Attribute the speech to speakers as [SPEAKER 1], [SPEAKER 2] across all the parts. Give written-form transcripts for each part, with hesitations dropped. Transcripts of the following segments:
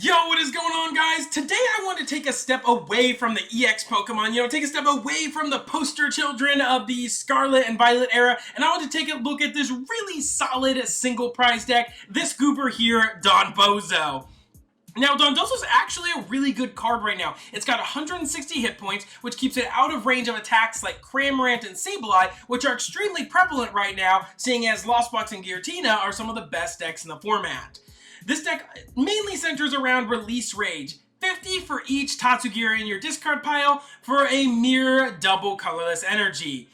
[SPEAKER 1] Yo, what is going on, guys? Today I want to take a step away from the EX Pokemon, take a step away from the poster children of the Scarlet and Violet era, and I want to take a look at this really solid single prize deck, this goober here, Dondozo. Now, Dondozo is actually a really good card right now. It's got 160 hit points, which keeps it out of range of attacks like Cramorant and Sableye, which are extremely prevalent right now, seeing as Lost Box and Giratina are some of the best decks in the format. This deck mainly centers around release rage, 50 for each Tatsugiri in your discard pile for a mere double colorless energy.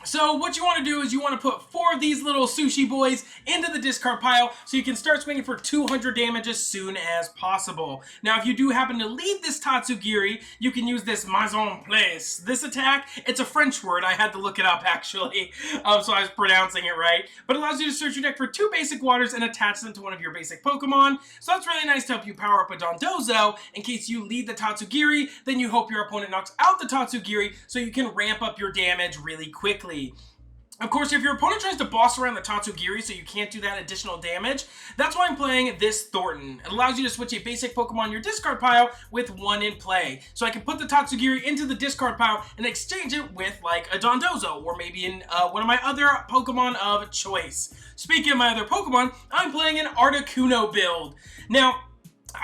[SPEAKER 1] So what you want to do is you want to put 4 of these little sushi boys into the discard pile so you can start swinging for 200 damage as soon as possible. Now, if you do happen to lead this Tatsugiri, you can use this mise en place. This attack, it's a French word. I had to look it up, actually, so I was pronouncing it right. But it allows you to search your deck for 2 basic waters and attach them to one of your basic Pokemon. So that's really nice to help you power up a Dondozo in case you lead the Tatsugiri, then you hope your opponent knocks out the Tatsugiri so you can ramp up your damage really quickly. Of course, if your opponent tries to boss around the Tatsugiri so you can't do that additional damage, that's why I'm playing this Thorton. It allows you to switch a basic Pokemon in your discard pile with 1 in play. So I can put the Tatsugiri into the discard pile and exchange it with like a Dondozo or maybe in one of my other Pokemon of choice. Speaking of my other Pokemon, I'm playing an Articuno build. Now,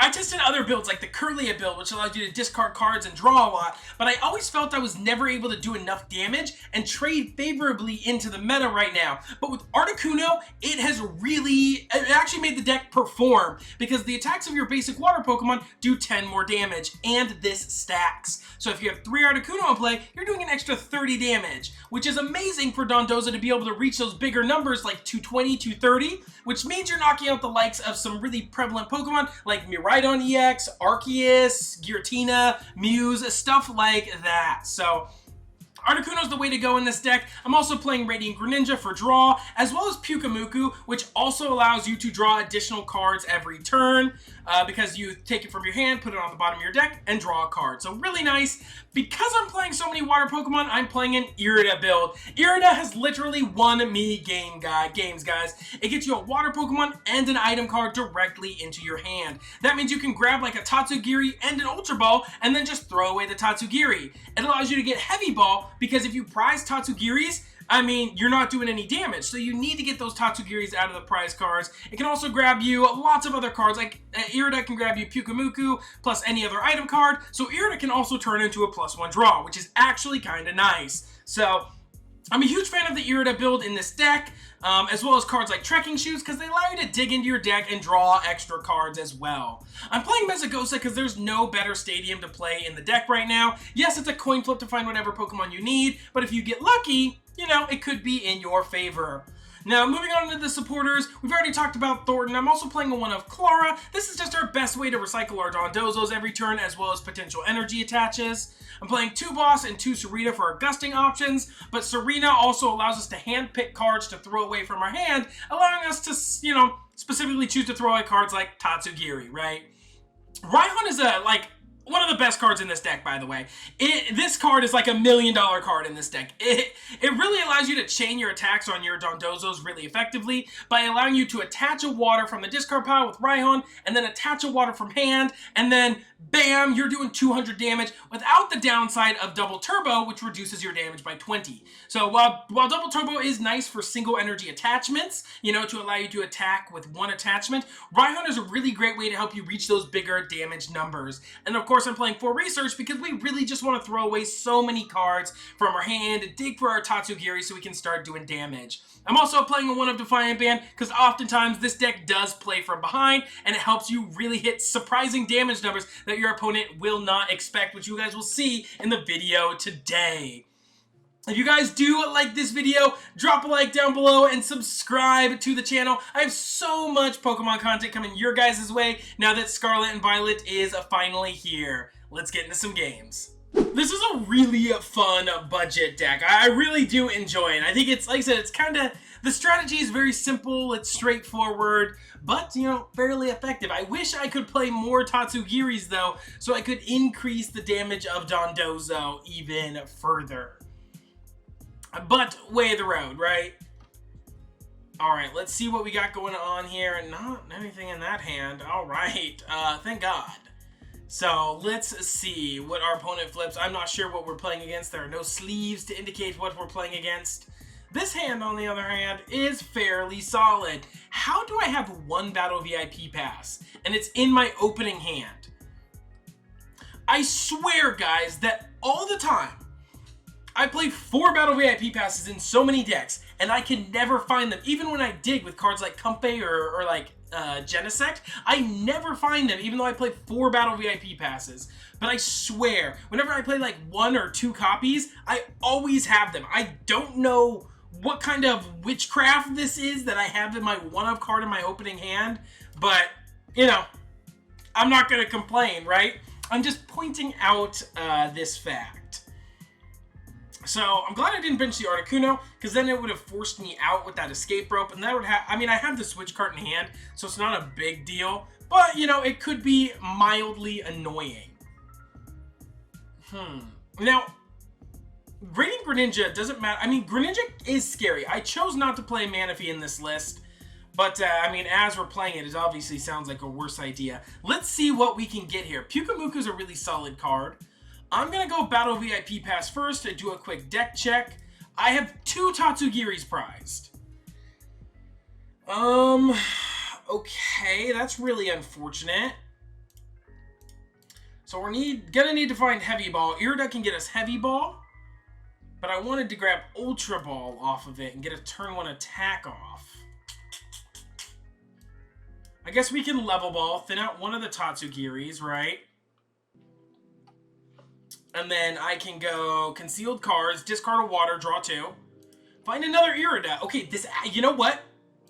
[SPEAKER 1] I tested other builds like the Klara build, which allows you to discard cards and draw a lot, but I always felt I was never able to do enough damage and trade favorably into the meta right now. But with Articuno, it actually made the deck perform because the attacks of your basic water Pokemon do 10 more damage, and this stacks. So if you have 3 Articuno in play, you're doing an extra 30 damage, which is amazing for Dondozo to be able to reach those bigger numbers like 220, 230, which means you're knocking out the likes of some really prevalent Pokemon like Raihan EX, Arceus, Giratina, Muse, stuff like that. So Articuno's the way to go in this deck. I'm also playing Radiant Greninja for draw, as well as Pyukumuku, which also allows you to draw additional cards every turn, because you take it from your hand, put it on the bottom of your deck, and draw a card. So really nice. Because I'm playing so many water Pokemon, I'm playing an Irida build. Irida has literally won me games, guys. It gets you a water Pokemon and an item card directly into your hand. That means you can grab like a Tatsugiri and an Ultra Ball, and then just throw away the Tatsugiri. It allows you to get Heavy Ball, because if you prize Tatsugiris, I mean, you're not doing any damage, so you need to get those Tatsugiris out of the prize cards. It can also grab you lots of other cards, like Irida can grab you Pyukumuku plus any other item card, so Irida can also turn into a +1 draw, which is actually kind of nice. So I'm a huge fan of the Irida build in this deck, as well as cards like Trekking Shoes, because they allow you to dig into your deck and draw extra cards as well. I'm playing Mesagoza because there's no better stadium to play in the deck right now. Yes, it's a coin flip to find whatever Pokemon you need, but if you get lucky, it could be in your favor. Now, moving on to the supporters, we've already talked about Thorton. I'm also playing one of Klara. This is just our best way to recycle our Dondozos every turn, as well as potential energy attaches. I'm playing 2 Boss and 2 Serena for our gusting options, but Serena also allows us to hand-pick cards to throw away from our hand, allowing us to, specifically choose to throw away cards like Tatsugiri, right? Raihan is one of the best cards in this deck, by the way. This card is like $1 million card in this deck. It really allows you to chain your attacks on your Dondozos really effectively by allowing you to attach a water from the discard pile with Raihan, and then attach a water from hand, and then bam, you're doing 200 damage without the downside of Double Turbo, which reduces your damage by 20. So while Double Turbo is nice for single energy attachments, to allow you to attack with 1 attachment, Raihan is a really great way to help you reach those bigger damage numbers. And of course, I'm playing for research because we really just want to throw away so many cards from our hand, dig for our Tatsugiri so we can start doing damage. I'm also playing a 1 of Defiance Band because oftentimes this deck does play from behind, and it helps you really hit surprising damage numbers that your opponent will not expect, which you guys will see in the video today. If you guys do like this video, drop a like down below and subscribe to the channel. I have so much Pokemon content coming your guys' way now that Scarlet and Violet is finally here. Let's get into some games. This is a really fun budget deck. I really do enjoy it. I think it's, like I said, it's kind of, the strategy is very simple, it's straightforward, but, fairly effective. I wish I could play more Tatsugiris, though, so I could increase the damage of Dondozo even further. But way of the road, right? All right, let's see what we got going on here. Not anything in that hand. All right, thank God. So let's see what our opponent flips. I'm not sure what we're playing against. There are no sleeves to indicate what we're playing against. This hand, on the other hand, is fairly solid. How do I have one Battle VIP Pass and it's in my opening hand? I swear, guys, that all the time I play 4 Battle VIP Passes in so many decks, and I can never find them. Even when I dig with cards like Compe or like Genesect, I never find them, even though I play 4 Battle VIP Passes. But I swear, whenever I play like 1 or 2 copies, I always have them. I don't know what kind of witchcraft this is that I have in my 1-of card in my opening hand, but, you know, I'm not going to complain, right? I'm just pointing out this fact. So, I'm glad I didn't bench the Articuno, because then it would have forced me out with that escape rope, and that would have, I mean, I have the Switch Cart in hand, so it's not a big deal, but, you know, it could be mildly annoying. Now, Radiant Greninja doesn't matter. I mean, Greninja is scary. I chose not to play Manaphy in this list, but, I mean, as we're playing it, it obviously sounds like a worse idea. Let's see what we can get here. Pyukumuku is a really solid card. I'm going to go Battle VIP Pass first to do a quick deck check. I have 2 Tatsugiris prized. Okay, that's really unfortunate. So we're gonna need to find Heavy Ball. Irida can get us Heavy Ball, but I wanted to grab Ultra Ball off of it and get a turn 1 attack off. I guess we can Level Ball, thin out one of the Tatsugiris, right? And then I can go Concealed Cards, discard a Water, draw 2. Find another Irida. Okay, this, you know what?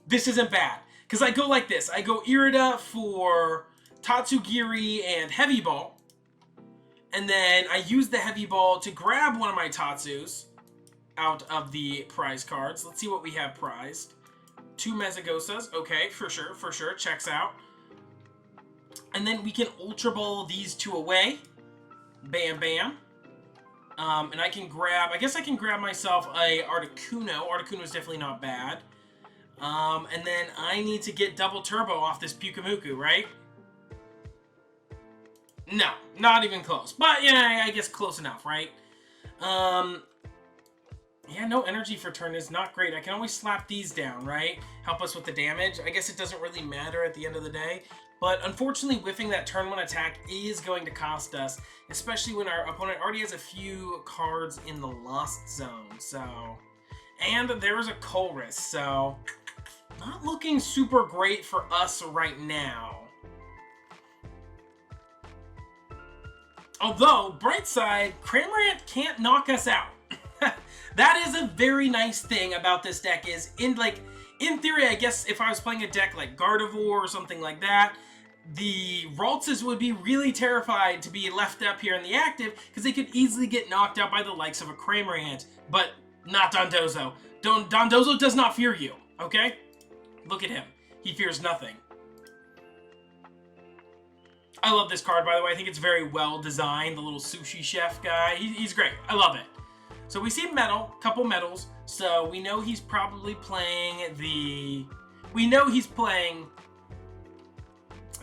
[SPEAKER 1] This isn't bad. Because I go like this. I go Irida for Tatsugiri and Heavy Ball. And then I use the Heavy Ball to grab one of my Tatsus out of the prize cards. Let's see what we have prized. 2 Mesagosas. Okay, for sure. Checks out. And then we can Ultra Ball these 2 away. Bam, bam. And I can grab, I guess I can grab myself a Articuno. Articuno is definitely not bad. And then I need to get double turbo off this Pyukumuku, right? No, not even close. But, yeah, I guess close enough, right? Yeah, no energy for turn is not great. I can always slap these down, right? Help us with the damage. I guess it doesn't really matter at the end of the day. But unfortunately, whiffing that turn 1 attack is going to cost us, especially when our opponent already has a few cards in the Lost Zone. So, and there is a Colress, so not looking super great for us right now. Although, bright side, Cramorant can't knock us out. That is a very nice thing about this deck is, in theory, I guess if I was playing a deck like Gardevoir or something like that, the Raltses would be really terrified to be left up here in the active because they could easily get knocked out by the likes of a Cramorant, but not Dondozo. Dondozo does not fear you, okay? Look at him. He fears nothing. I love this card, by the way. I think it's very well designed. The little sushi chef guy. He's great. I love it. So we see metal, couple metals. So we know he's probably playing the... We know he's playing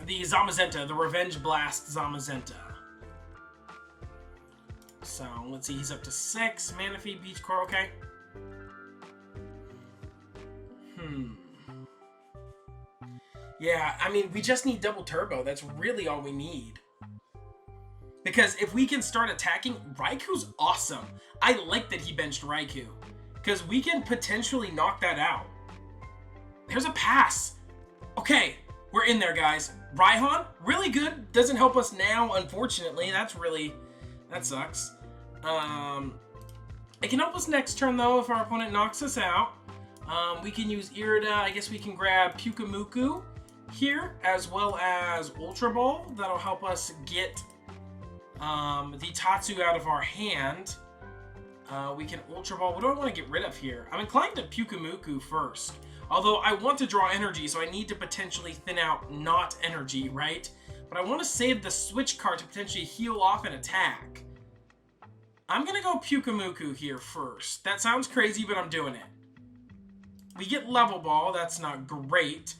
[SPEAKER 1] the Zamazenta, the Revenge Blast Zamazenta. So let's see, he's up to 6. Manaphy, Beach Core, okay. Yeah, I mean, we just need double turbo. That's really all we need. Because if we can start attacking, Raiku's awesome. I like that he benched Raikou. Because we can potentially knock that out. There's a pass. Okay, we're in there, guys. Raihan, really good. Doesn't help us now, unfortunately. That sucks. It can help us next turn, though, if our opponent knocks us out. We can use Irida. I guess we can grab Pyukumuku here, as well as Ultra Ball. That'll help us get the Tatsu out of our hand. We can Ultra Ball. What do I want to get rid of here? I'm inclined to Pyukumuku first. Although I want to draw energy, so I need to potentially thin out not energy, right? But I want to save the Switch Cart to potentially heal off an attack. I'm going to go Pyukumuku here first. That sounds crazy, but I'm doing it. We get Level Ball. That's not great.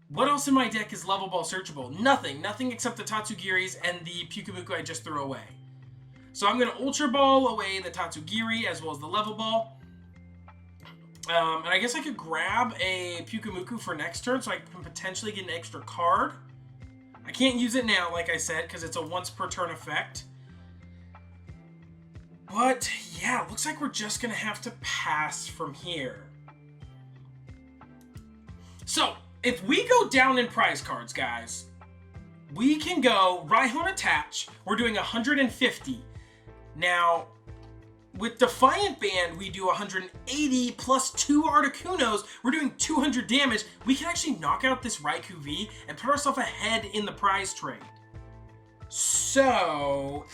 [SPEAKER 1] What else in my deck is Level Ball searchable? Nothing. Nothing except the Tatsugiris and the Pyukumuku I just threw away. So I'm going to Ultra Ball away the Tatsugiri as well as the Level Ball. And I guess I could grab a Pyukumuku for next turn so I can potentially get an extra card. I can't use it now, like I said, because it's a once per turn effect. But, yeah, looks like we're just going to have to pass from here. So, if we go down in prize cards, guys, we can go Raihan attach. We're doing 150. Now, with Defiant Band, we do 180 plus 2 Articunos. We're doing 200 damage. We can actually knock out this Raikou V and put ourselves ahead in the prize trade. So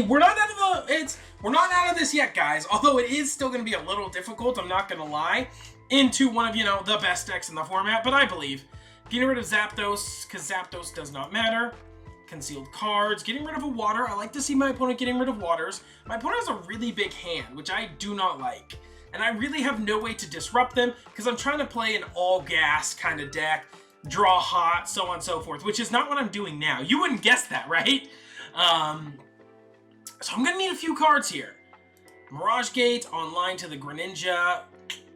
[SPEAKER 1] we're not out of this yet, guys. Although it is still going to be a little difficult. I'm not going to lie. Into one of the best decks in the format, but I believe getting rid of Zapdos because Zapdos does not matter. Concealed cards, getting rid of a water. I like to see my opponent getting rid of waters. My opponent has a really big hand, which I do not like. And I really have no way to disrupt them because I'm trying to play an all-gas kind of deck, draw hot, so on and so forth, which is not what I'm doing now. You wouldn't guess that, right? So I'm going to need a few cards here. Mirage Gate, online to the Greninja.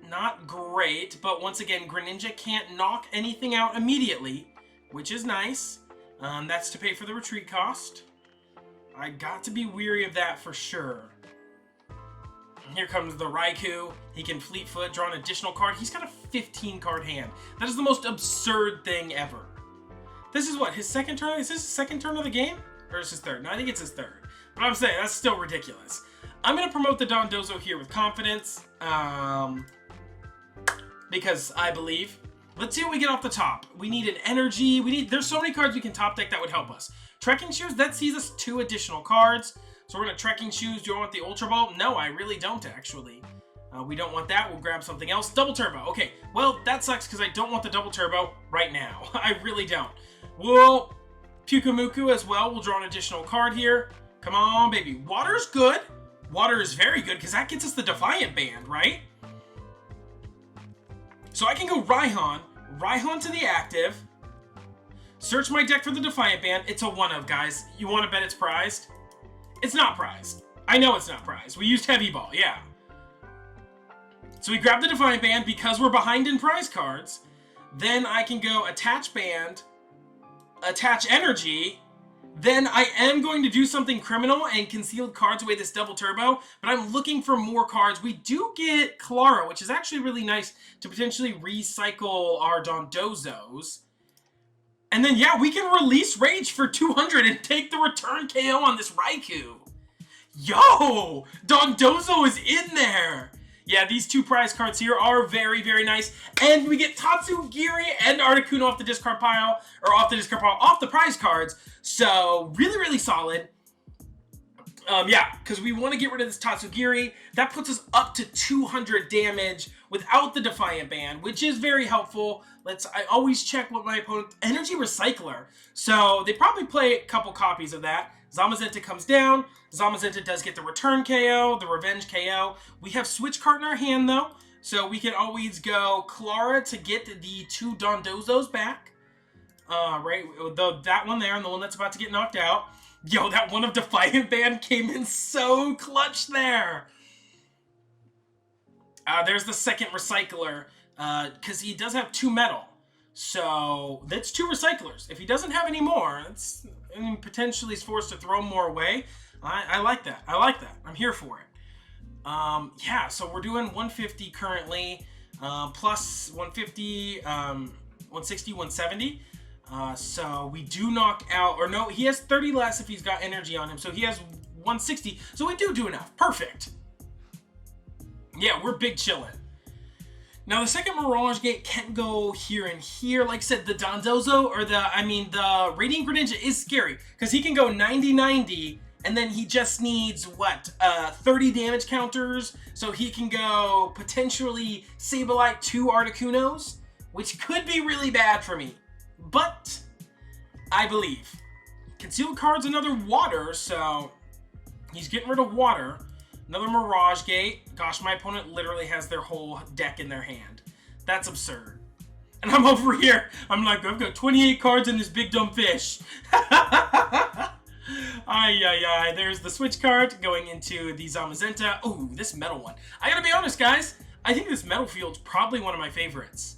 [SPEAKER 1] Not great, but once again, Greninja can't knock anything out immediately, which is nice. That's to pay for the retreat cost. I got to be weary of that for sure. Here comes the Raikou. He can Fleet Foot, draw an additional card. He's got a 15 card hand. That is the most absurd thing ever. This is what, his second turn? Is this his second turn of the game? Or is his third? No, I think it's his third. But I'm saying, that's still ridiculous. I'm going to promote the Dondozo here with confidence. Because I believe. Let's see what we get off the top. We need an energy. There's so many cards we can top deck that would help us. Trekking Shoes, that sees us 2 additional cards. So we're going to Trekking Shoes. Do I want the Ultra Ball? No, I really don't, actually. We don't want that. We'll grab something else. Double Turbo. Okay, well, that sucks because I don't want the Double Turbo right now. I really don't. We'll Pyukumuku as well. We'll draw an additional card here. Come on, baby. Water's good. Water is very good because that gets us the Defiant Band, right? So I can go Raihan to the active, search my deck for the Defiant Band. It's a 1-of, guys. You want to bet it's prized? It's not prized. I know it's not prized. We used Heavy Ball, yeah. So we grab the Defiant Band because we're behind in prize cards. Then I can go attach Band, attach Energy. Then I am going to do something criminal and concealed cards away this Double Turbo, but I'm looking for more cards. We do get Klara, which is actually really nice to potentially recycle our Dondozos. And then, yeah, we can release Rage for 200 and take the return KO on this Raikou. Yo! Dondozo is in there! Yeah, these 2 prize cards here are very, very nice. And we get Tatsugiri and Articuno off the discard pile, or off the prize cards. So, really, really solid. Yeah, because we want to get rid of this Tatsugiri. That puts us up to 200 damage without the Defiant Band, which is very helpful. I always check what my opponent... Energy Recycler. So, they probably play a couple copies of that. Zamazenta comes down. Zamazenta does get the return KO, the revenge KO. We have Switch Cart in our hand, though. So, we can always go Klara to get the 2 Dondozos back. Right, that one there and the one that's about to get knocked out. Yo, that one of Defiant Band came in so clutch there. There's the second Recycler, because he does have 2 metal. So, that's 2 Recyclers. If he doesn't have any more, potentially is forced to throw more away. I like that. I like that. I'm here for it. Yeah, so we're doing 150 currently, plus 150, 160, 170. So we do knock out, or no, he has 30 less if he's got energy on him, so he has 160, so we do enough. Perfect. Yeah, we're big chillin'. Now the second Mirage Gate can go here and here. Like I said, the Dondozo, or the Radiant Greninja is scary, because he can go 90-90, and then he just needs, what, 30 damage counters, so he can go potentially Sableye 2 Articunos, which could be really bad for me. But I believe. Concealed card's another water, so he's getting rid of water. Another Mirage Gate. Gosh, my opponent literally has their whole deck in their hand. That's absurd. And I'm over here. I'm like, I've got 28 cards in this big dumb fish. Ay. There's the Switch card going into the Zamazenta. Oh, this metal one. I gotta be honest, guys. I think this metal field's probably one of my favorites.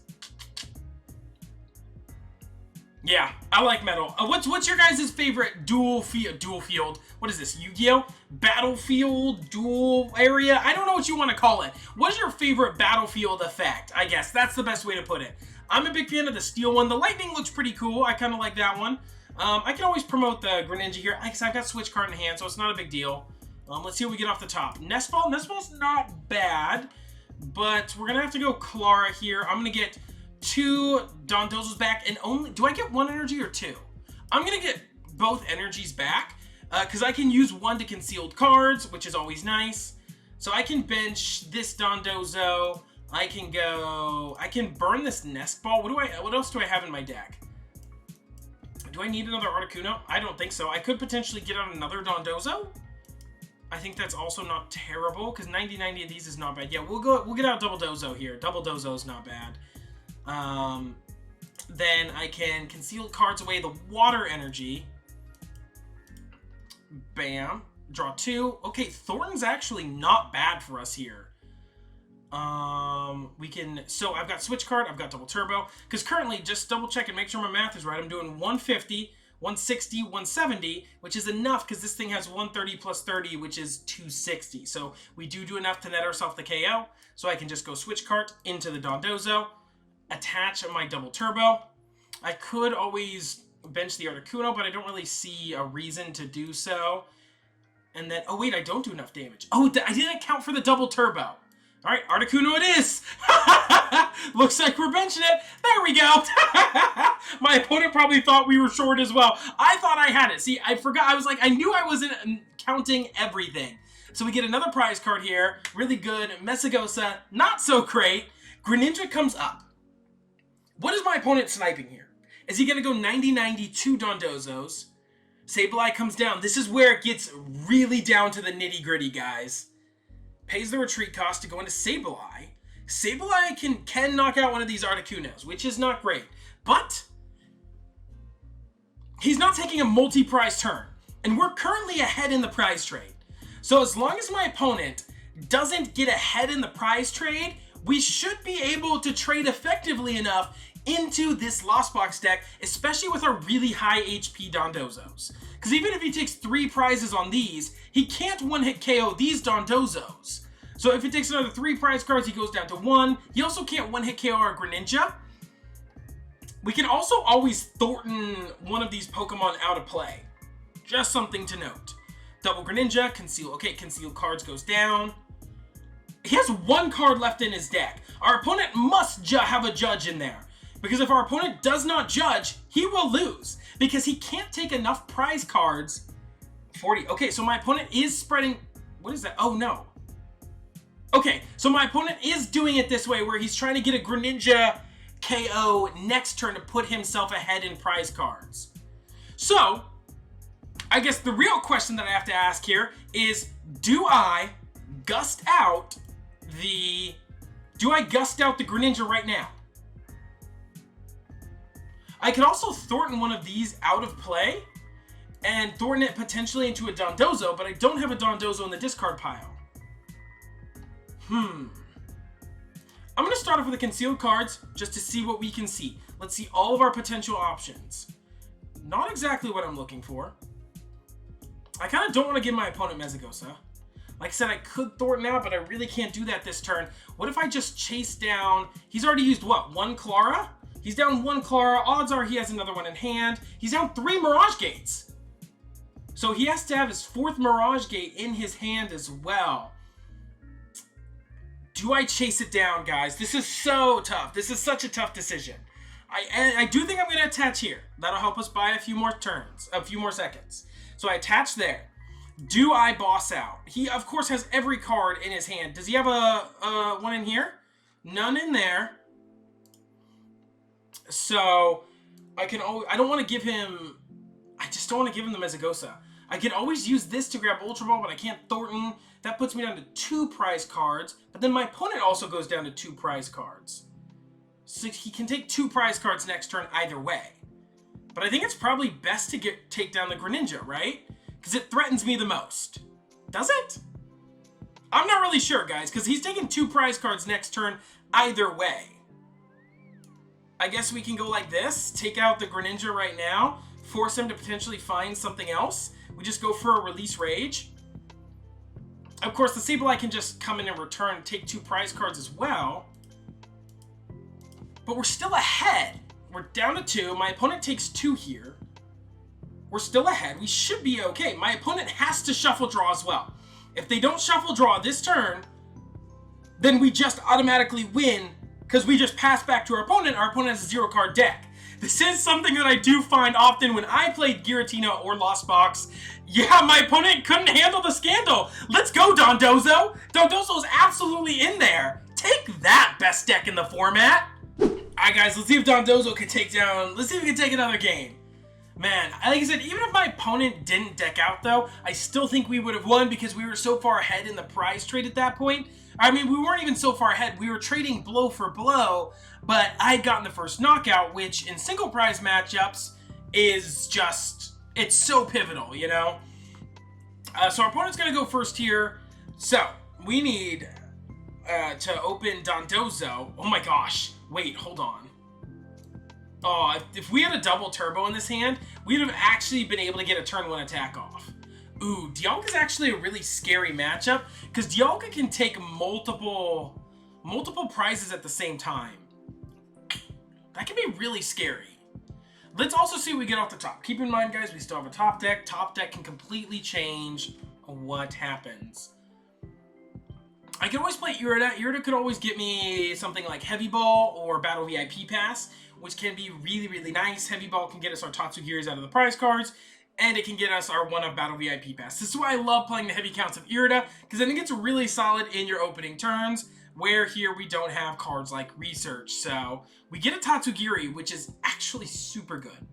[SPEAKER 1] Yeah, I like metal. What's your guys' favorite dual field? What is this? Yu-Gi-Oh? Battlefield dual area? I don't know what you want to call it. What's your favorite battlefield effect? I guess that's the best way to put it. I'm a big fan of the steel one. The lightning looks pretty cool. I kind of like that one. I can always promote the Greninja here. I've got Switch Cart in hand, so it's not a big deal. Let's see what we get off the top. Nest Ball. Nest Ball's not bad, but we're going to have to go Klara here. I'm going to get 2 Dondozos back, and only... Do I get 1 energy or 2? I'm going to get both energies back, because I can use 1 to concealed cards, which is always nice. So I can bench this Dondozo. I can burn this Nest Ball. What else do I have in my deck? Do I need another Articuno? I don't think so. I could potentially get out another Dondozo. I think that's also not terrible, because 90 of these is not bad. Yeah, we'll get out Double Dozo here. Double Dozo is not bad. Then I can conceal cards away the water energy. Bam. Draw 2. Okay, Thornton's actually not bad for us here. So I've got Switch Card, I've got Double Turbo, because currently, just double check and make sure my math is right, I'm doing 150, 160, 170, which is enough because this thing has 130 plus 30, which is 260. So we do enough to net ourselves the KO. So I can just go Switch Cart into the Dondozo, attach my Double Turbo. I could always bench the Articuno, but I don't really see a reason to do so. And then, oh wait, I don't do enough damage. Oh, I didn't account for the Double Turbo. All right, Articuno it is. Looks like we're benching it. There we go. My opponent probably thought we were short as well. I thought I had it. See, I forgot. I was like, I knew I wasn't counting everything. So we get another prize card here. Really good. Mesagoza, not so great. Greninja comes up. What is my opponent sniping here? Is he going to go 90-90 2 Dondozos? Sableye comes down. This is where it gets really down to the nitty-gritty, guys. Pays the retreat cost to go into Sableye. Sableye can knock out one of these Articunos, which is not great. But he's not taking a multi-prize turn. And we're currently ahead in the prize trade. So as long as my opponent doesn't get ahead in the prize trade, we should be able to trade effectively enough into this Lost Box deck, especially with our really high HP Dondozos. Because even if he takes 3 prizes on these, he can't one-hit KO these Dondozos. So if it takes another 3 prize cards, he goes down to 1. He also can't one-hit KO our Greninja. We can also always Thornton one of these Pokemon out of play. Just something to note. Double Greninja, conceal. Okay, conceal cards goes down. He has 1 card left in his deck. Our opponent must have a judge in there. Because if our opponent does not judge, he will lose. Because he can't take enough prize cards. 40. Okay, so my opponent is spreading... What is that? Oh, no. Okay, so my opponent is doing it this way, where he's trying to get a Greninja KO next turn to put himself ahead in prize cards. So, I guess the real question that I have to ask here is, do I gust out the Greninja right now? I could also Thornton one of these out of play and Thornton it potentially into a Dondozo, but I don't have a Dondozo in the discard pile. I'm going to start off with the concealed cards just to see what we can see. Let's see all of our potential options. Not exactly what I'm looking for. I kind of don't want to give my opponent Mesagoza. Like I said, I could Thornton out, but I really can't do that this turn. What if I just chase down... He's already used, what, 1 Klara? He's down 1 Klara. Odds are he has another one in hand. He's down 3 Mirage Gates. So he has to have his 4th Mirage Gate in his hand as well. Do I chase it down, guys? This is so tough. This is such a tough decision. I do think I'm going to attach here. That'll help us buy a few more turns, a few more seconds. So I attach there. Do I boss out? He, of course, has every card in his hand. Does he have a one in here? None in there. So I can always, I don't want to give him, I just don't want to give him the Mesagoza. I can always use this to grab Ultra Ball, but I can't Thornton. That puts me down to 2 prize cards. But then my opponent also goes down to 2 prize cards. So he can take 2 prize cards next turn either way. But I think it's probably best to take down the Greninja, right? Because it threatens me the most. Does it? I'm not really sure, guys, because he's taking 2 prize cards next turn either way. I guess we can go like this, take out the Greninja right now, force him to potentially find something else. We just go for a Release Rage. Of course, the Sableye can just come in and return, take 2 prize cards as well. But we're still ahead. We're down to 2. My opponent takes 2 here. We're still ahead. We should be okay. My opponent has to shuffle draw as well. If they don't shuffle draw this turn, then we just automatically win because we just pass back to our opponent. Our opponent has a 0-card deck. This is something that I do find often when I played Giratina or Lost Box. Yeah, my opponent couldn't handle the scandal. Let's go, Dondozo. Dondozo's absolutely in there. Take that, best deck in the format. Alright guys, let's see if Dondozo can take down, let's see if we can take another game. Man, like I said, even if my opponent didn't deck out though, I still think we would have won because we were so far ahead in the prize trade at that point. I mean, we weren't even so far ahead, we were trading blow for blow, but I had gotten the first knockout, which in single prize matchups is just, it's so pivotal, you know? So our opponent's gonna go first here. So, we need to open Dondozo. Oh my gosh. Wait, hold on. Oh, if we had a double turbo in this hand, we'd have actually been able to get a turn 1 attack off. Ooh, Dialga's actually a really scary matchup because Dialga can take multiple prizes at the same time. That can be really scary. Let's also see what we get off the top. Keep in mind, guys, we still have a top deck. Top deck can completely change what happens. I can always play Irida. Irida could always get me something like Heavy Ball or Battle VIP Pass, which can be really, really nice. Heavy Ball can get us our Tatsugiris out of the prize cards, and it can get us our 1-of Battle VIP Pass. This is why I love playing the heavy counts of Irida, because I think it's really solid in your opening turns, where here we don't have cards like Research. So we get a Tatsugiri, which is actually super good.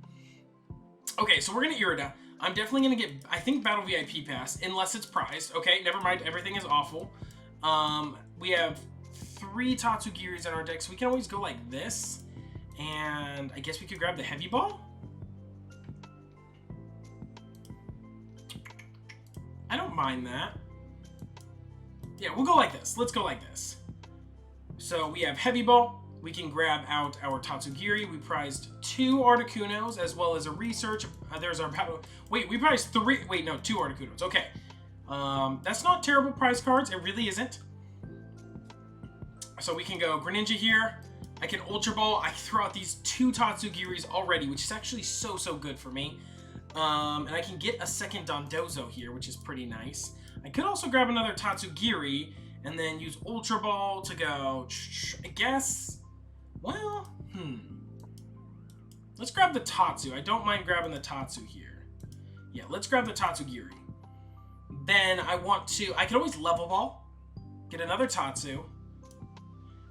[SPEAKER 1] Okay, so we're going to Irida. I'm definitely going to get, I think, Battle VIP Pass, unless it's prized. Okay, never mind, everything is awful. We have 3 Tatsugiris in our deck, so we can always go like this. And I guess we could grab the Heavy Ball? I don't mind that. Yeah, we'll go like this. Let's go like this. So we have Heavy Ball. We can grab out our Tatsugiri. We prized 2 Articunos as well as a Research. There's our battle. Wait, we prized 3. Wait, no, 2 Articunos. Okay. That's not terrible prize cards. It really isn't. So we can go Greninja here. I can Ultra Ball. I throw out these 2 Tatsugiris already, which is actually so good for me. And I can get a second Dondozo here, which is pretty nice. I could also grab another Tatsugiri and then use Ultra Ball to go, I guess, well, let's grab the Tatsu. I don't mind grabbing the Tatsu here. Yeah, let's grab the Tatsugiri. Then I could always Level Ball, get another Tatsu,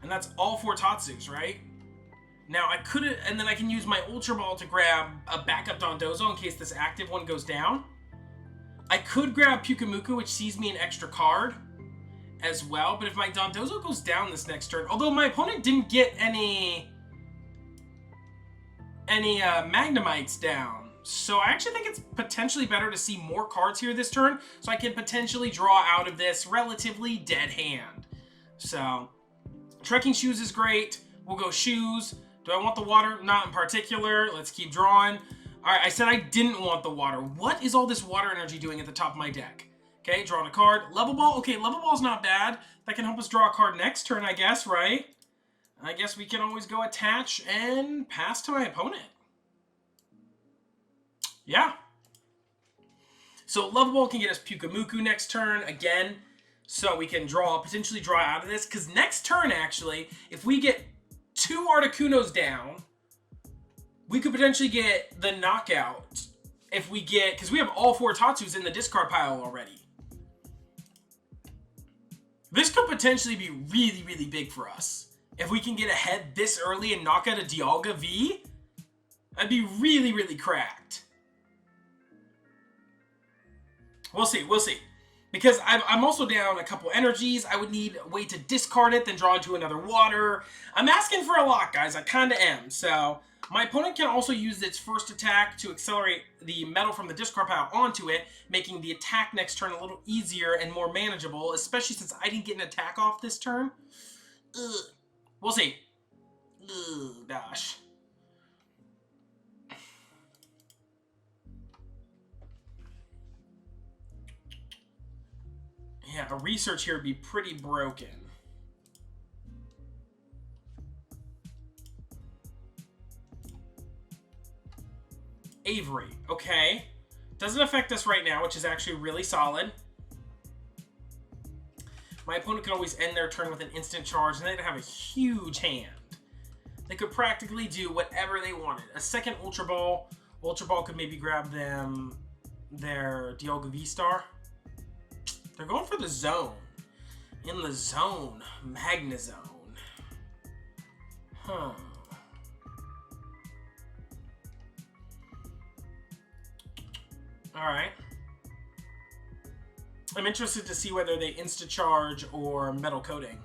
[SPEAKER 1] and that's all 4 Tatsus, right? Now I could, and then I can use my Ultra Ball to grab a backup Dondozo in case this active one goes down. I could grab Pyukumuku, which sees me an extra card as well, but if my Dondozo goes down this next turn, although my opponent didn't get any Magnemites down, so I actually think it's potentially better to see more cards here this turn, so I can potentially draw out of this relatively dead hand. So, Trekking Shoes is great. We'll go Shoes. Do I want the water? Not in particular. Let's keep drawing. Alright, I said I didn't want the water. What is all this water energy doing at the top of my deck? Okay, drawing a card. Level Ball. Okay, Level Ball's not bad. That can help us draw a card next turn, I guess, right? I guess we can always go attach and pass to my opponent. Yeah. So Level Ball can get us Pyukumuku next turn again. So we can potentially draw out of this. Because next turn, actually, if we get 2 Articunos down, we could potentially get the knockout. If we get, because we have all 4 Tatsus in the discard pile already. This could potentially be really, really big for us. If we can get ahead this early and knock out a Dialga V, that'd be really, really cracked. We'll see, we'll see. Because I'm also down a couple energies. I would need a way to discard it, then draw into another water. I'm asking for a lot, guys. I kind of am. So my opponent can also use its first attack to accelerate the metal from the discard pile onto it, making the attack next turn a little easier and more manageable, especially since I didn't get an attack off this turn. Ugh. We'll see. Ugh, gosh. Yeah, a research here would be pretty broken. Avery, okay. Doesn't affect us right now, which is actually really solid. My opponent could always end their turn with an instant charge, and they'd have a huge hand. They could practically do whatever they wanted. A second Ultra Ball. Ultra Ball could maybe grab them their Dialga V-Star. They're going for the zone. In the zone. Magnezone. Huh. Alright. I'm interested to see whether they insta-charge or metal coating.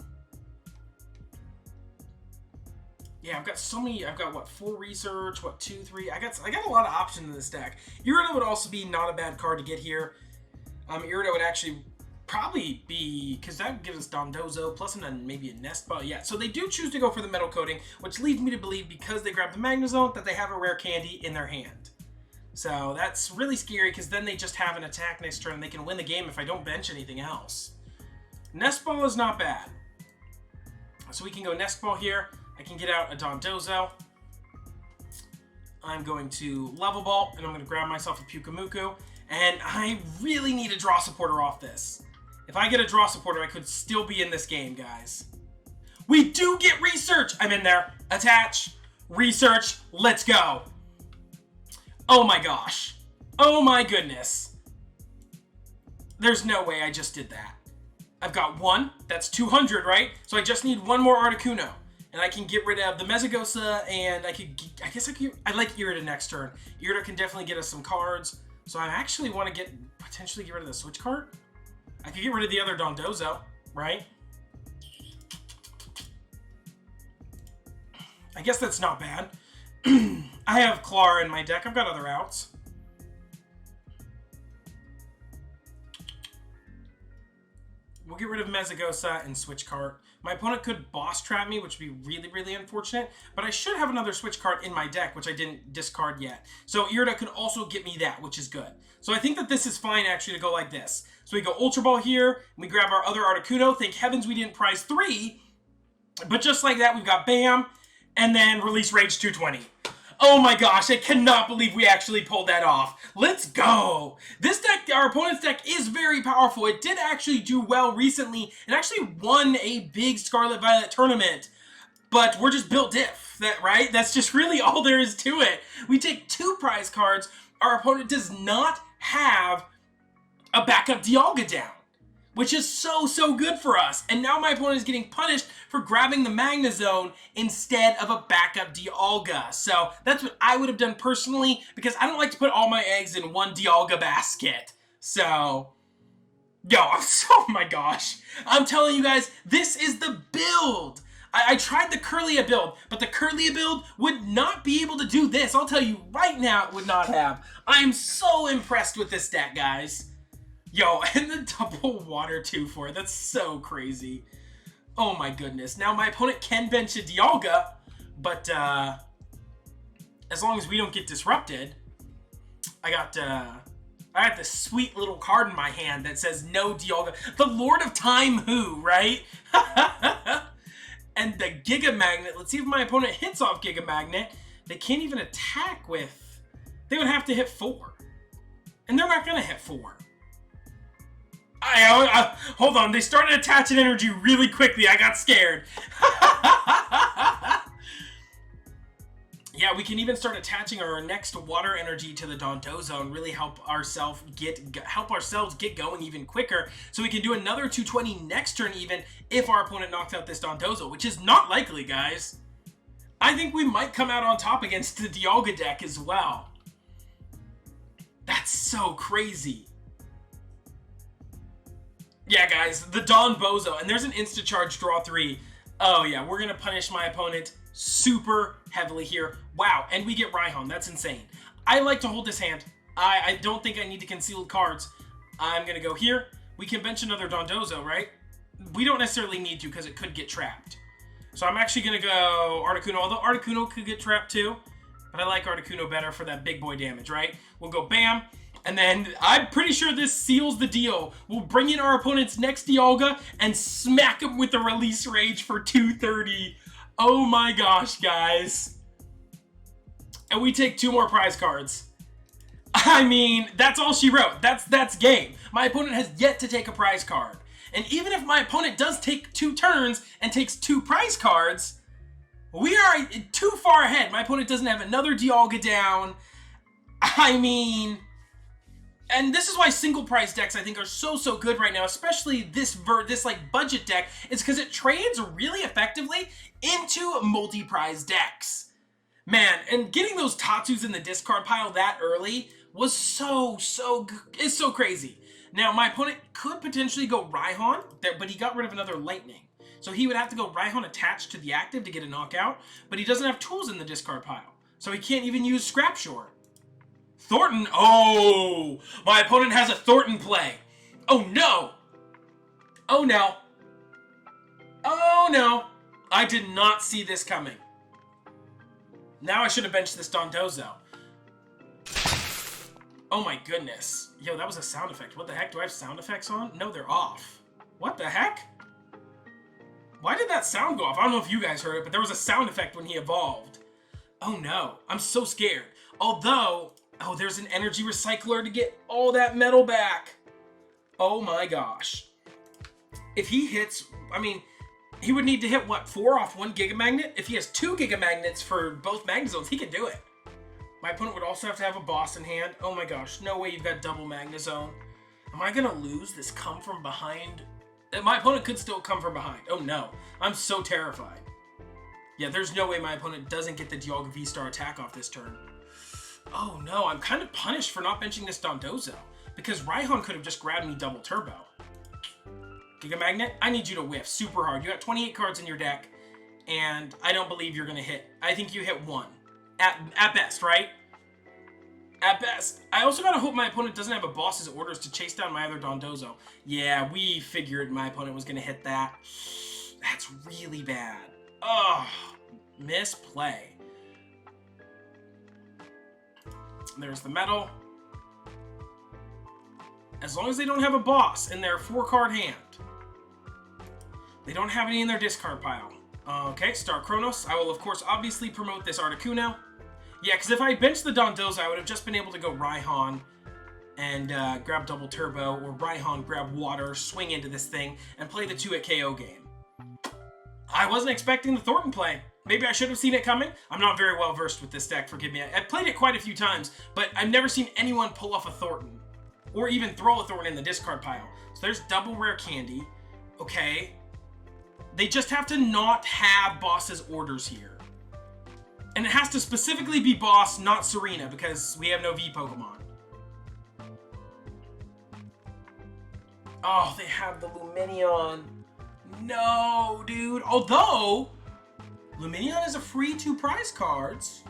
[SPEAKER 1] Yeah, I've got so many. I've got, what, 4 research, what, 2, 3. I got a lot of options in this deck. Irida would also be not a bad card to get here. Irida would actually probably be, because that gives us Dondozo, plus maybe a Nest Ball. Yeah, so they do choose to go for the metal coating, which leads me to believe, because they grabbed the Magnezone, that they have a rare candy in their hand. So that's really scary, because then they just have an attack next turn, and they can win the game if I don't bench anything else. Nest Ball is not bad. So we can go Nest Ball here. I can get out a Dondozo. I'm going to Level Ball, and I'm going to grab myself a Pyukumuku. And I really need a draw supporter off this. If I get a draw supporter, I could still be in this game, guys. We do get research! I'm in there. Attach. Research. Let's go. Oh my gosh. Oh my goodness. There's no way I just did that. I've got 1. That's 200, right? So I just need 1 more Articuno. And I can get rid of the Mesagoza, and I like Irida next turn. Irida can definitely get us some cards. So I actually want to potentially get rid of the Switch Cart. I could get rid of the other Dondozo, right? I guess that's not bad. I have Klara in my deck. I've got other outs. We'll get rid of Mesagoza and Switch Cart. My opponent could boss trap me, which would be really, really unfortunate. But I should have another Switch Cart in my deck, which I didn't discard yet. So Irida could also get me that, which is good. So I think that this is fine, actually, to go like this. So we go Ultra Ball here, and we grab our other Articuno. Thank heavens we didn't prize 3. But just like that, we've got Bam, and then release Rage 220. Oh my gosh, I cannot believe we actually pulled that off. Let's go. This deck, our opponent's deck, is very powerful. It did actually do well recently and actually won a big Scarlet Violet tournament. But we're just built diff, right? That's just really all there is to it. We take 2 prize cards. Our opponent does not have a backup Dialga down, which is so, so good for us. And now my opponent is getting punished for grabbing the Magnezone instead of a backup Dialga. So that's what I would have done personally, because I don't like to put all my eggs in one Dialga basket. So, oh my gosh. I'm telling you guys, this is the build. I tried the Kirlia build, but the Kirlia build would not be able to do this. I'll tell you right now, it would not have. I am so impressed with this deck, guys. Yo, and the double water 2-4, that's so crazy. Oh my goodness. Now my opponent can bench a Dialga, but as long as we don't get disrupted, I got this sweet little card in my hand that says no Dialga. The Lord of Time who, right? And the Giga Magnet, let's see if my opponent hits off Giga Magnet. They can't even attack with, they would have to hit 4. And they're not gonna hit 4. Hold on, they started attaching energy really quickly. I got scared. Yeah, we can even start attaching our next water energy to the Dondozo and really help ourselves get going even quicker. So we can do another 220 next turn even if our opponent knocks out this Dondozo, which is not likely, guys. I think we might come out on top against the Dialga deck as well. That's so crazy. Yeah, guys, the Dondozo, and there's an insta-charge draw 3. Oh, yeah, we're going to punish my opponent super heavily here. Wow, and we get Raihan. That's insane. I like to hold this hand. I don't think I need to conceal cards. I'm going to go here. We can bench another Dondozo, right? We don't necessarily need to because it could get trapped. So I'm actually going to go Articuno, although Articuno could get trapped too. But I like Articuno better for that big boy damage, right? We'll go Bam. And then I'm pretty sure this seals the deal. We'll bring in our opponent's next Dialga and smack him with the Release Rage for 230. Oh my gosh, guys. And we take 2 more prize cards. I mean, that's all she wrote. That's game. My opponent has yet to take a prize card. And even if my opponent does take 2 turns and takes 2 prize cards, we are too far ahead. My opponent doesn't have another Dialga down. I mean... And this is why single prize decks I think are so good right now, especially this like budget deck, is because it trades really effectively into multi-prize decks. Man, and getting those Tatsus in the discard pile that early was it's so crazy. Now my opponent could potentially go Raihan, but he got rid of another Lightning. So he would have to go Raihan attached to the active to get a knockout, but he doesn't have tools in the discard pile. So he can't even use Scrap Short. Thorton, oh, my opponent has a Thorton play. Oh no. Oh no. Oh no. I did not see this coming. Now I should have benched this Dondozo. Oh my goodness. Yo, that was a sound effect. What the heck? Do I have sound effects on? No, they're off. What the heck? Why did that sound go off? I don't know if you guys heard it, but there was a sound effect when he evolved. Oh no. I'm so scared. Although... Oh, there's an energy recycler to get all that metal back. Oh my gosh. If he hits, I mean, he would need to hit, what, 4 off 1 Giga Magnet? If he has 2 Giga Magnets for both Magnezones, he can do it. My opponent would also have to have a boss in hand. Oh my gosh, no way you've got double Magnezone. Am I gonna lose this come from behind? My opponent could still come from behind. Oh no, I'm so terrified. Yeah, there's no way my opponent doesn't get the Dialga V-Star attack off this turn. Oh no, I'm kind of punished for not benching this Dondozo, because Raihan could have just grabbed me double turbo. Giga Magnet, I need you to whiff super hard. You got 28 cards in your deck, and I don't believe you're gonna hit. I think you hit 1. At best, right? At best. I also gotta hope my opponent doesn't have a boss's orders to chase down my other Dondozo. Yeah, we figured my opponent was gonna hit that. That's really bad. Oh, misplay. There's the metal. As long as they don't have a boss in their 4-card hand. They don't have any in their discard pile. Okay, Star Kronos. I will, of course, obviously promote this Articuno. Yeah, because if I benched the Dondozo, I would have just been able to go Raihan and grab double turbo, or Raihan, grab water, swing into this thing, and play the 2-hit KO game. I wasn't expecting the Thorton play. Maybe I should have seen it coming. I'm not very well versed with this deck, forgive me. I've played it quite a few times, but I've never seen anyone pull off a Thorton. Or even throw a Thorton in the discard pile. So there's double rare candy. Okay. They just have to not have boss's orders here. And it has to specifically be boss, not Serena, because we have no V Pokemon. Oh, they have the Lumineon. No, dude. Although... Lumineon is a free 2 prize cards.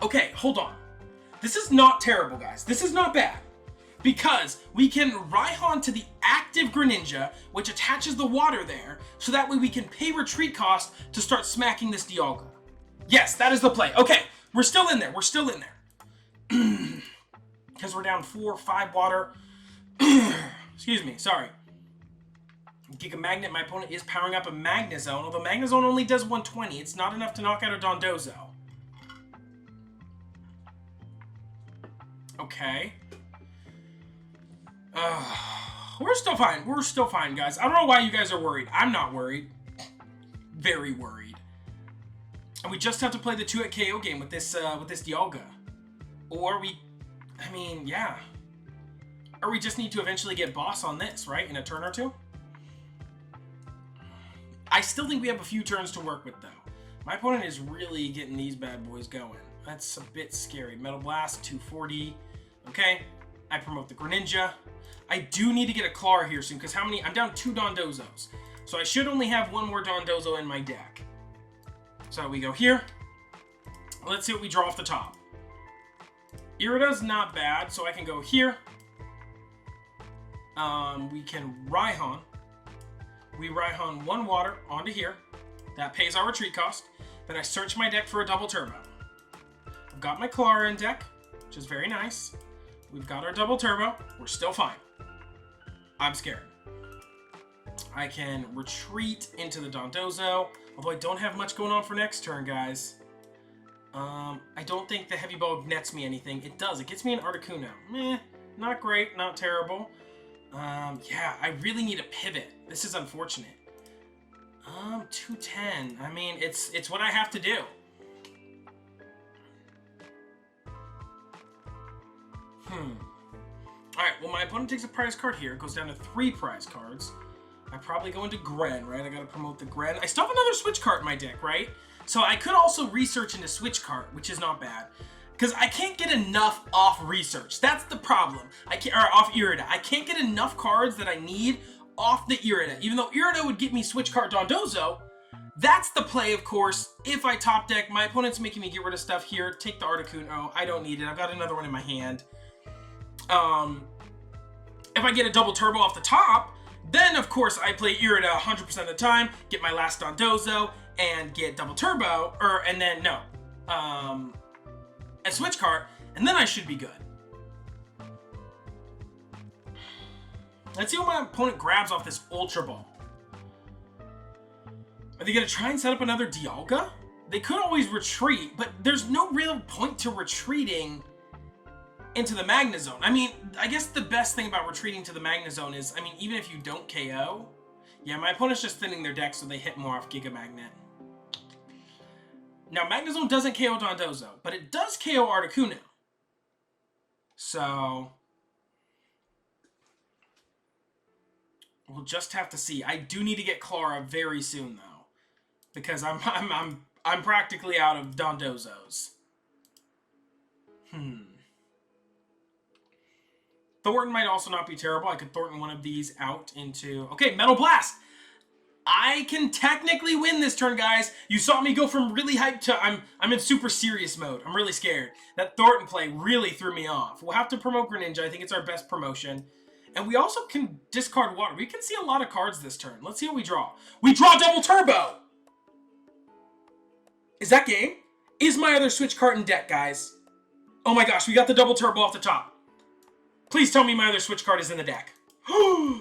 [SPEAKER 1] Okay, hold on. This is not terrible, guys. This is not bad. Because we can Raihan to the active Greninja, which attaches the water there, so that way we can pay retreat cost to start smacking this Dialga. Yes, that is the play. Okay, we're still in there. We're still in there. Because we're down 4, 5 water. Excuse me, sorry. Giga Magnet, my opponent is powering up a Magnezone, although Magnezone only does 120. It's not enough to knock out a Dondozo. Okay. We're still fine. We're still fine, guys. I don't know why you guys are worried. I'm not worried. Very worried. And we just have to play the 2-hit KO game with this Dialga. Or we... I mean, yeah. Or we just need to eventually get boss on this, right? In a turn or 2? I still think we have a few turns to work with, though. My opponent is really getting these bad boys going. That's a bit scary. Metal Blast, 240. Okay. I promote the Greninja. I do need to get a Klara here soon, because how many? I'm down 2 Dondozos. So I should only have 1 more Dondozo in my deck. So we go here. Let's see what we draw off the top. Irida's not bad, so I can go here. We can Raihan. We Raihan 1 water onto here. That pays our retreat cost. Then I search my deck for a double turbo. I've got my Klara in deck, which is very nice. We've got our double turbo. We're still fine. I'm scared. I can retreat into the Dondozo, although I don't have much going on for next turn, guys. I don't think the heavy ball nets me anything. It does. It gets me an Articuno. Meh, not great, not terrible. Yeah, I really need a pivot. This is unfortunate. 210. I mean, it's what I have to do. Alright, well, my opponent takes a prize card here. It goes down to 3 prize cards. I probably go into Gren, right? I gotta promote the Gren. I still have another Switch Cart in my deck, right? So I could also research into Switch Cart, which is not bad. Because I can't get enough off research. That's the problem. Or off Irida. I can't get enough cards that I need off the Irida. Even though Irida would get me Switch Cart Dondozo, that's the play, of course. If I top deck, my opponent's making me get rid of stuff here. Take the Articuno. I don't need it. I've got another one in my hand. If I get a double turbo off the top, then of course I play Irida 100% of the time, get my last Dondozo, and get double turbo, and then a Switch Cart, and then I should be good. Let's see what my opponent grabs off this Ultra Ball. Are they gonna try and set up another Dialga? They could always retreat, but there's no real point to retreating into the Magna Zone. I mean, I guess the best thing about retreating to the Magna Zone is, I mean, even if you don't KO, yeah, my opponent's just thinning their deck so they hit more off Giga Magnet. Now, Magna Zone doesn't KO Dondozo, but it does KO Articuno. So we'll just have to see. I do need to get Klara very soon, though, because I'm practically out of Dondozos. Thorton might also not be terrible. I could Thorton one of these out into... Okay, Metal Blast! I can technically win this turn, guys. You saw me go from really hyped to I'm in super serious mode. I'm really scared. That Thorton play really threw me off. We'll have to promote Greninja. I think it's our best promotion. And we also can discard water. We can see a lot of cards this turn. Let's see what we draw. We draw double turbo! Is that game? Is my other Switch Cart in deck, guys? Oh my gosh, we got the double turbo off the top. Please tell me my other Switch Cart is in the deck.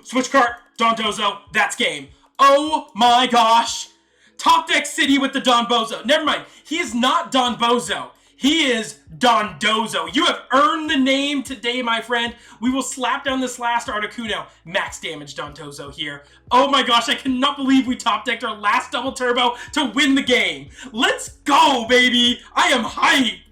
[SPEAKER 1] Switch Cart, Dondozo, that's game. Oh my gosh. Top deck City with the Donbozo. Never mind. He is not Donbozo. He is Dondozo. You have earned the name today, my friend. We will slap down this last Articuno. Max damage Dondozo here. Oh my gosh, I cannot believe we top decked our last double turbo to win the game. Let's go, baby. I am hyped.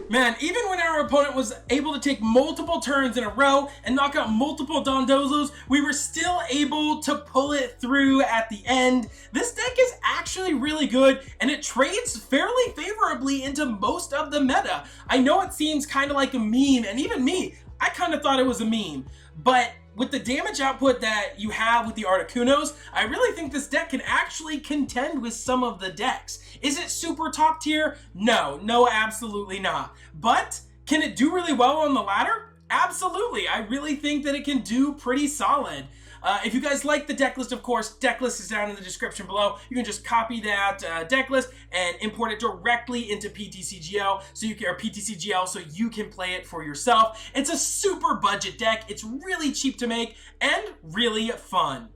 [SPEAKER 1] Man, even when our opponent was able to take multiple turns in a row and knock out multiple Dondozos, we were still able to pull it through at the end. This deck is actually really good, and it trades fairly favorably into most of the meta. I know it seems kind of like a meme, and even me, I kind of thought it was a meme, but with the damage output that you have with the Articunos, I really think this deck can actually contend with some of the decks. Is it super top tier? No, absolutely not. But can it do really well on the ladder? Absolutely. I really think that it can do pretty solid. If you guys like the deck list, of course, deck list is down in the description below. You can just copy that deck list and import it directly into PTCGO so you can, or PTCGL, so you can play it for yourself. It's a super budget deck. It's really cheap to make and really fun.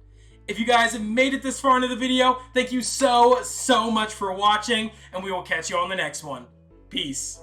[SPEAKER 1] If you guys have made it this far into the video, thank you so much for watching, and we will catch you on the next one. Peace.